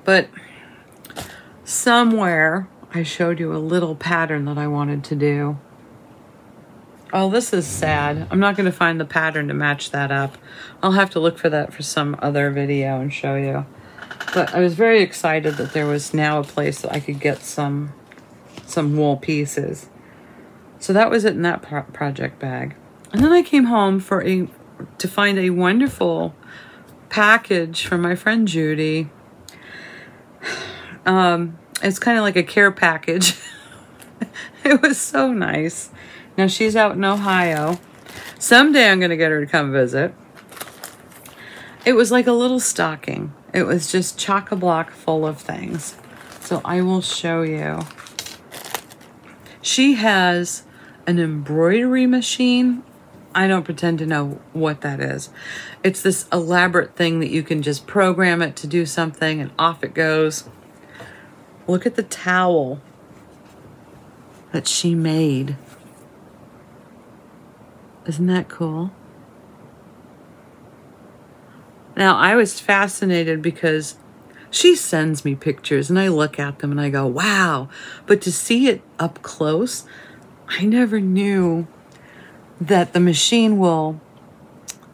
[SPEAKER 1] But somewhere I showed you a little pattern that I wanted to do. Oh, this is sad. I'm not going to find the pattern to match that up. I'll have to look for that for some other video and show you. But I was very excited that there was now a place that I could get some wool pieces. So that was it in that project bag. And then I came home to find a wonderful package from my friend Judy. It's kind of like a care package. It was so nice. Now she's out in Ohio. Someday I'm going to get her to come visit. It was like a little stocking. It was just chock-a-block full of things. So I will show you. She has an embroidery machine. I don't pretend to know what that is. It's this elaborate thing that you can just program it to do something and off it goes. Look at the towel that she made. Isn't that cool? Now, I was fascinated because she sends me pictures and I look at them and I go, wow. But to see it up close, I never knew that the machine will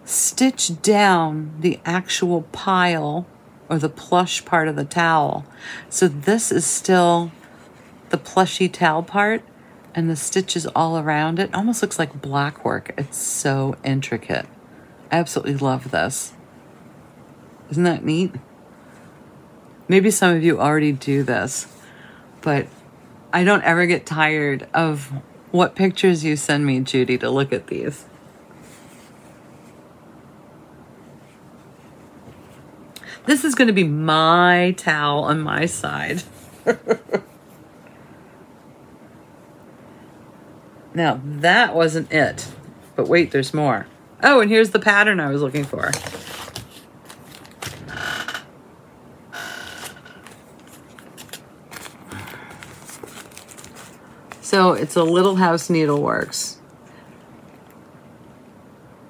[SPEAKER 1] stitch down the actual pile or the plush part of the towel. So this is still the plushy towel part and the stitches all around it. Almost looks like black work. It's so intricate. I absolutely love this. Isn't that neat? Maybe some of you already do this, but I don't ever get tired of what pictures you send me, Judy, to look at these. This is going to be my towel on my side. Now, that wasn't it. But wait, there's more. Oh, and here's the pattern I was looking for. So it's a Little House Needleworks.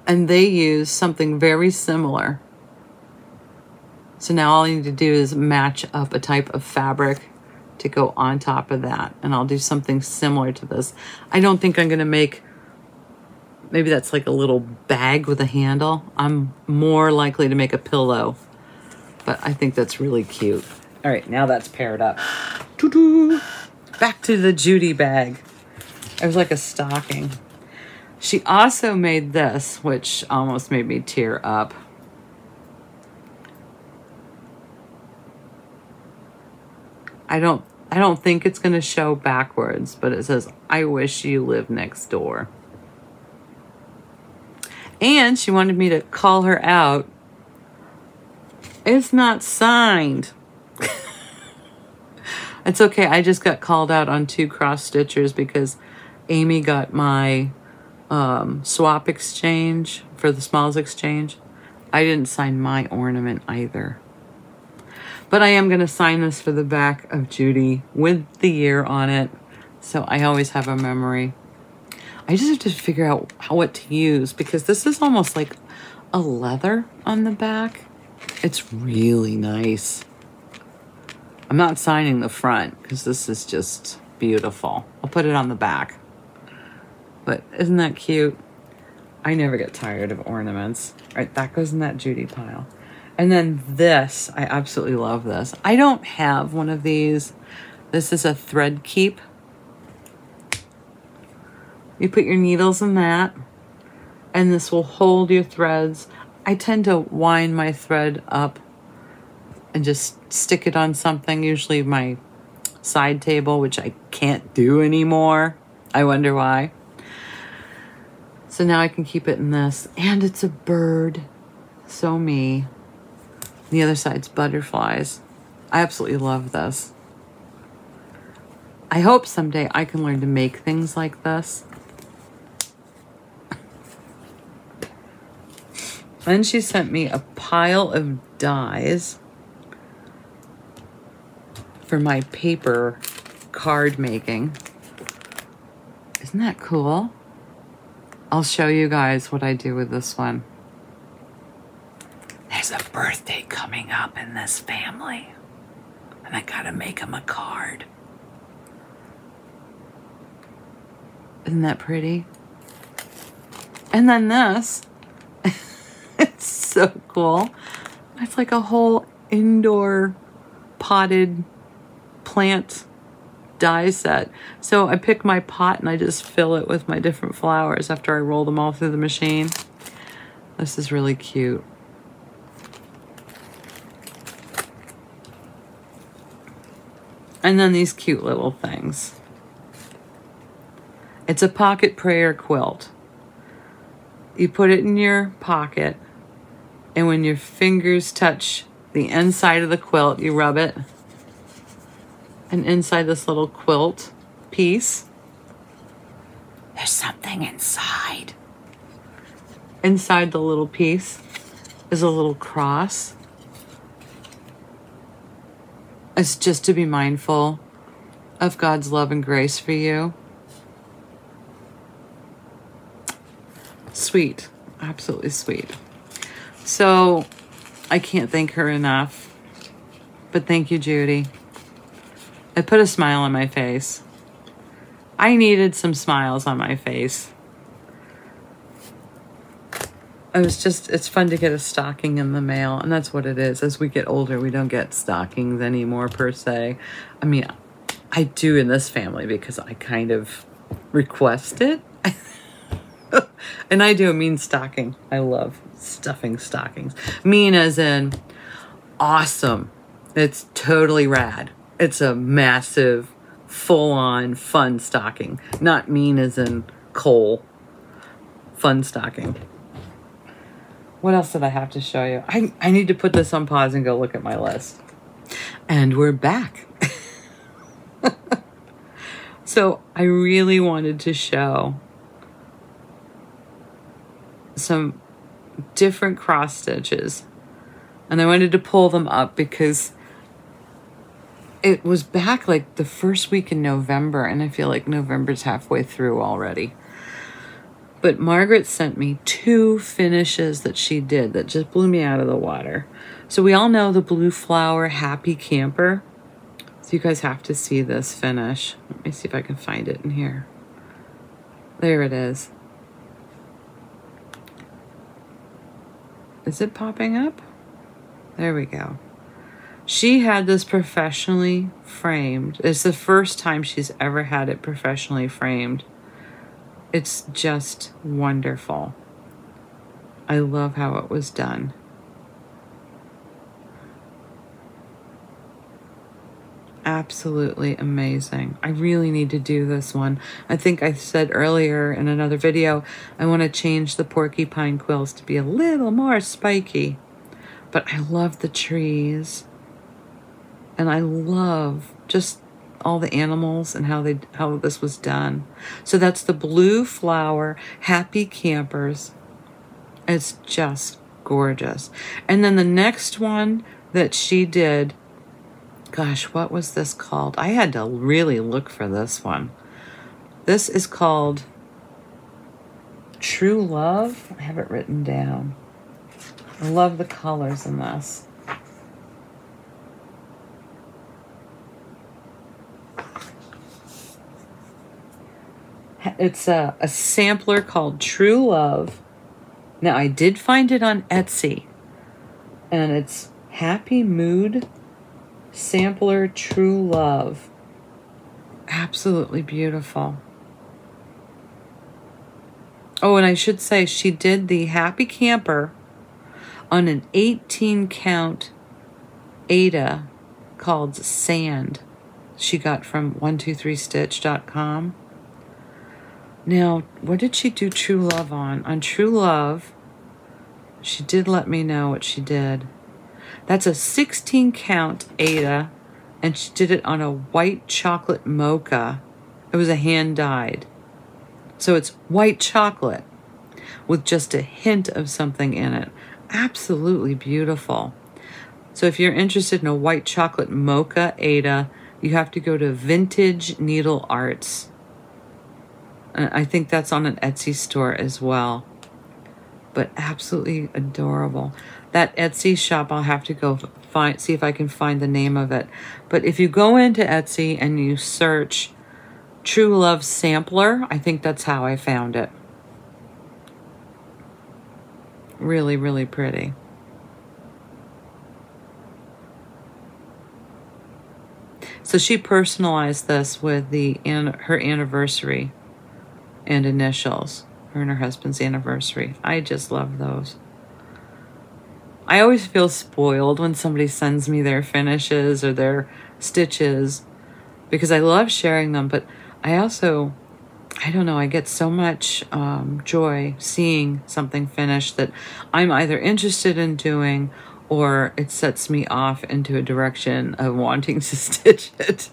[SPEAKER 1] And they use something very similar. So now all I need to do is match up a type of fabric to go on top of that. And I'll do something similar to this. I don't think I'm going to make, maybe that's like a little bag with a handle. I'm more likely to make a pillow. But I think that's really cute. All right, now that's paired up. Doo-doo. Back to the Judy bag. It was like a stocking. She also made this, which almost made me tear up. I don't think it's going to show backwards, but it says, I wish you lived next door. And she wanted me to call her out. It's not signed. It's okay. I just got called out on 2 cross stitchers because Amy got my swap exchange for the smalls exchange. I didn't sign my ornament either. But I am going to sign this for the back of Judy with the year on it. So I always have a memory. I just have to figure out what to use because this is almost like a leather on the back. It's really nice. I'm not signing the front because this is just beautiful. I'll put it on the back. But isn't that cute? I never get tired of ornaments. All right, that goes in that Judy pile. And then this, I absolutely love this. I don't have one of these. This is a thread keep. You put your needles in that, and this will hold your threads. I tend to wind my thread up and just stick it on something, usually my side table, which I can't do anymore. I wonder why. So now I can keep it in this, and it's a bird. So me. The other side's butterflies. I absolutely love this. I hope someday I can learn to make things like this. Then she sent me a pile of dies for my paper card making. Isn't that cool? I'll show you guys what I do with this one. There's a birthday coming up in this family, and I gotta make them a card. Isn't that pretty? And then this, it's so cool. It's like a whole indoor potted plant die set. So I pick my pot and I just fill it with my different flowers after I roll them all through the machine. This is really cute. And then these cute little things. It's a pocket prayer quilt. You put it in your pocket, and when your fingers touch the inside of the quilt, you rub it. And inside this little quilt piece, there's something inside. Inside the little piece is a little cross. It's just to be mindful of God's love and grace for you. Sweet. Absolutely sweet. So I can't thank her enough. But thank you, Judy. It put a smile on my face. I needed some smiles on my face. It's fun to get a stocking in the mail, and that's what it is. As we get older, we don't get stockings anymore, per se. I mean, I do in this family because I kind of request it. And I do mean stocking. I love stuffing stockings. Mean as in awesome. It's totally rad. It's a massive, full-on fun stocking. Not mean as in coal. Fun stocking. What else did I have to show you? I need to put this on pause and go look at my list. And we're back. So I really wanted to show some different cross stitches. And I wanted to pull them up because it was back like the first week in November, and I feel like November's halfway through already. But Margaret sent me 2 finishes that she did that just blew me out of the water. So we all know the blue flower Happy Camper. So you guys have to see this finish. Let me see if I can find it in here. There it is. Is it popping up? There we go. She had this professionally framed. It's the first time she's ever had it professionally framed. It's just wonderful. I love how it was done. Absolutely amazing. I really need to do this one. I think I said earlier in another video, I want to change the porcupine quills to be a little more spiky. But I love the trees. And I love just all the animals and how this was done. So that's the blue flower Happy Campers. It's just gorgeous. And then the next one that she did, gosh, what was this called? I had to really look for this one. This is called True Love. I have it written down. I love the colors in this. It's a sampler called True Love. Now, I did find it on Etsy. And it's Happy Mood Sampler True Love. Absolutely beautiful. Oh, and I should say she did the Happy Camper on an 18 count Ada called Sand. She got from 123stitch.com. Now, what did she do True Love on? On True Love, she did let me know what she did. That's a 16 count Ada, and she did it on a white chocolate mocha. It was a hand dyed. So it's white chocolate with just a hint of something in it. Absolutely beautiful. So if you're interested in a white chocolate mocha Ada, you have to go to Vintage Needle Arts. I think that's on an Etsy store as well. But absolutely adorable. That Etsy shop, I'll have to go see if I can find the name of it. But if you go into Etsy and you search True Love Sampler, I think that's how I found it. Really, really pretty. So she personalized this with her anniversary and initials. Her and her husband's anniversary. I just love those. I always feel spoiled when somebody sends me their finishes or their stitches because I love sharing them, but I also, I don't know, I get so much joy seeing something finished that I'm either interested in doing or it sets me off into a direction of wanting to stitch it.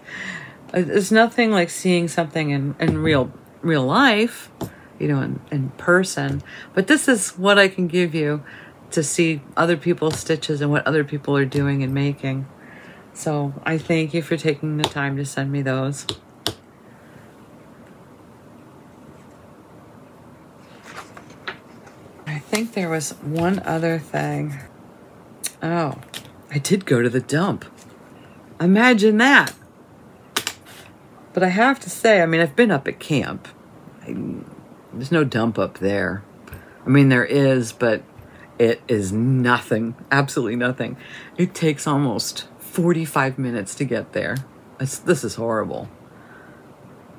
[SPEAKER 1] There's nothing like seeing something in real life, you know, in person. But this is what I can give you to see other people's stitches and what other people are doing and making. So I thank you for taking the time to send me those. I think there was one other thing. Oh, I did go to the dump. Imagine that. But I have to say, I mean, I've been up at camp. There's no dump up there. I mean, there is, but it is nothing. Absolutely nothing. It takes almost 45 minutes to get there. This is horrible.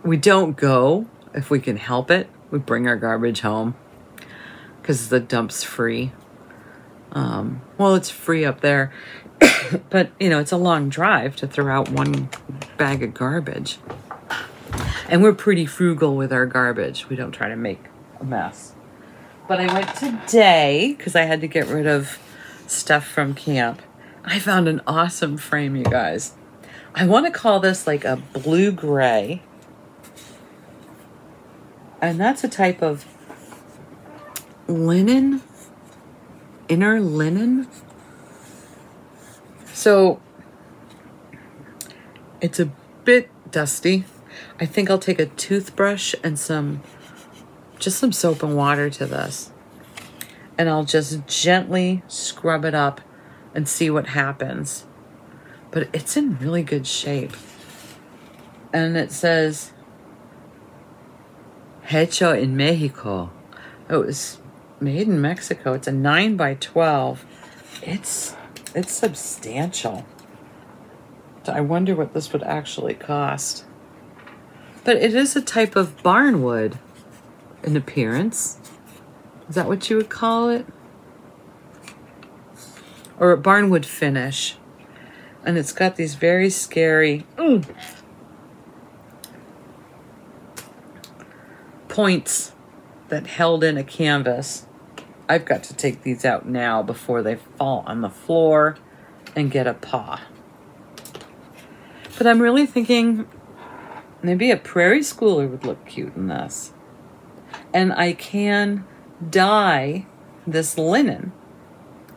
[SPEAKER 1] We don't go if we can help it. We bring our garbage home because the dump's free. Well, it's free up there, but you know, it's a long drive to throw out one bag of garbage. And we're pretty frugal with our garbage. We don't try to make a mess. But I went today because I had to get rid of stuff from camp. I found an awesome frame, you guys. I want to call this like a blue-gray. And that's a type of linen, inner linen. So it's a bit dusty. I think I'll take a toothbrush and just some soap and water to this. And I'll just gently scrub it up and see what happens. But it's in really good shape. And it says, Hecho in Mexico. It was made in Mexico. It's a 9x12. It's substantial. I wonder what this would actually cost. But it is a type of barnwood in appearance. Is that what you would call it? Or a barnwood finish. And it's got these very scary points that held in a canvas. I've got to take these out now before they fall on the floor and get a paw. But I'm really thinking maybe a prairie schooler would look cute in this. And I can dye this linen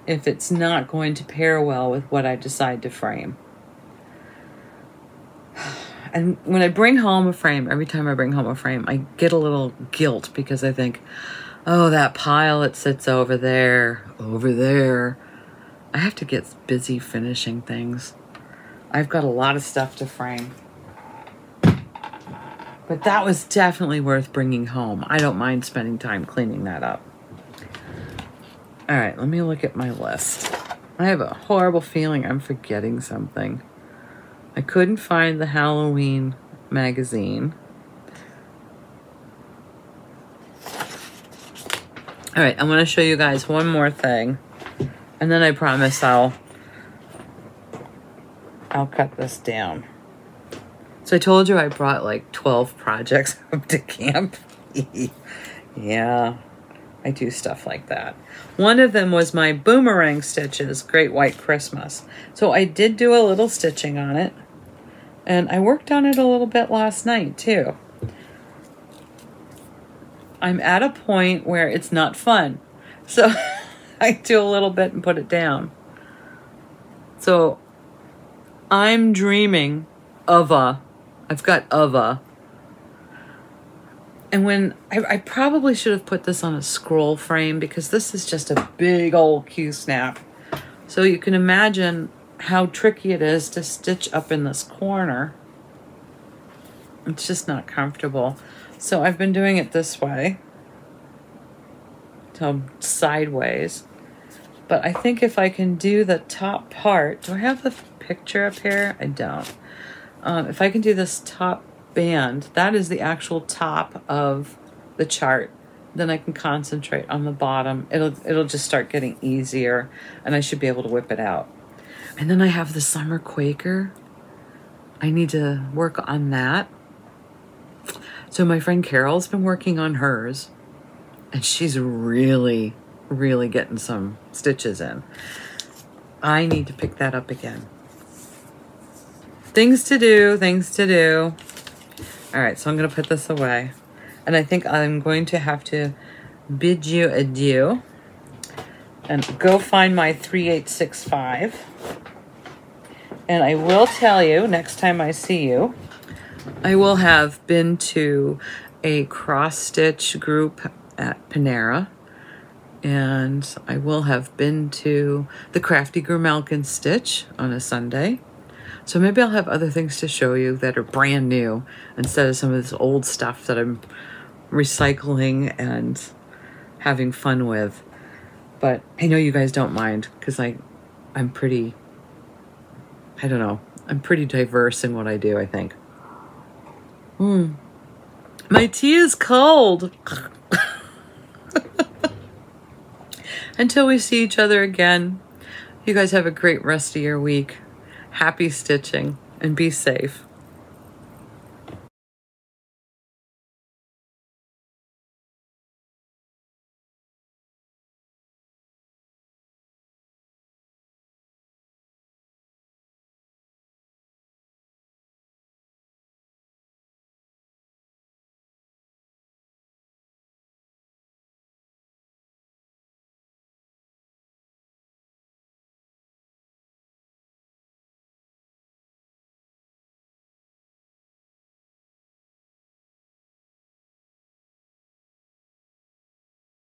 [SPEAKER 1] if it's not going to pair well with what I decide to frame. And when I bring home a frame, every time I bring home a frame, I get a little guilt because I think, oh, that pile that sits over there. I have to get busy finishing things. I've got a lot of stuff to frame. But But that was definitely worth bringing home. I don't mind spending time cleaning that up. All right, let me look at my list. I have a horrible feeling I'm forgetting something. I couldn't find the Halloween magazine. All right, I'm going to show you guys one more thing. And then I promise I'll cut this down. So I told you I brought like 12 projects up to camp. Yeah, I do stuff like that. One of them was my boomerang stitches, Great White Christmas. So I did do a little stitching on it. And I worked on it a little bit last night too. I'm at a point where it's not fun. So I do a little bit and put it down. So I'm dreaming of I've got and when I probably should have put this on a scroll frame because this is just a big old Q-snap. So you can imagine how tricky it is to stitch up in this corner. It's just not comfortable. So I've been doing it this way. So sideways. But I think if I can do the top part, do I have the picture up here? I don't. If I can do this top band, that is the actual top of the chart, then I can concentrate on the bottom. It'll just start getting easier and I should be able to whip it out. And then I have the Summer Quaker. I need to work on that. So my friend Carol's been working on hers and she's really, really getting some stitches in. I need to pick that up again. Things to do, things to do. All right, so I'm going to put this away. And I think I'm going to have to bid you adieu and go find my 3865. And I will tell you, next time I see you, I will have been to a cross-stitch group at Panera. And I will have been to the Crafty Grimalkin Stitch on a Sunday. So maybe I'll have other things to show you that are brand new instead of some of this old stuff that I'm recycling and having fun with. But I know you guys don't mind because I'm pretty, I don't know, I'm pretty diverse in what I do, I think. My tea is cold. Until we see each other again, you guys have a great rest of your week. Happy stitching and be safe.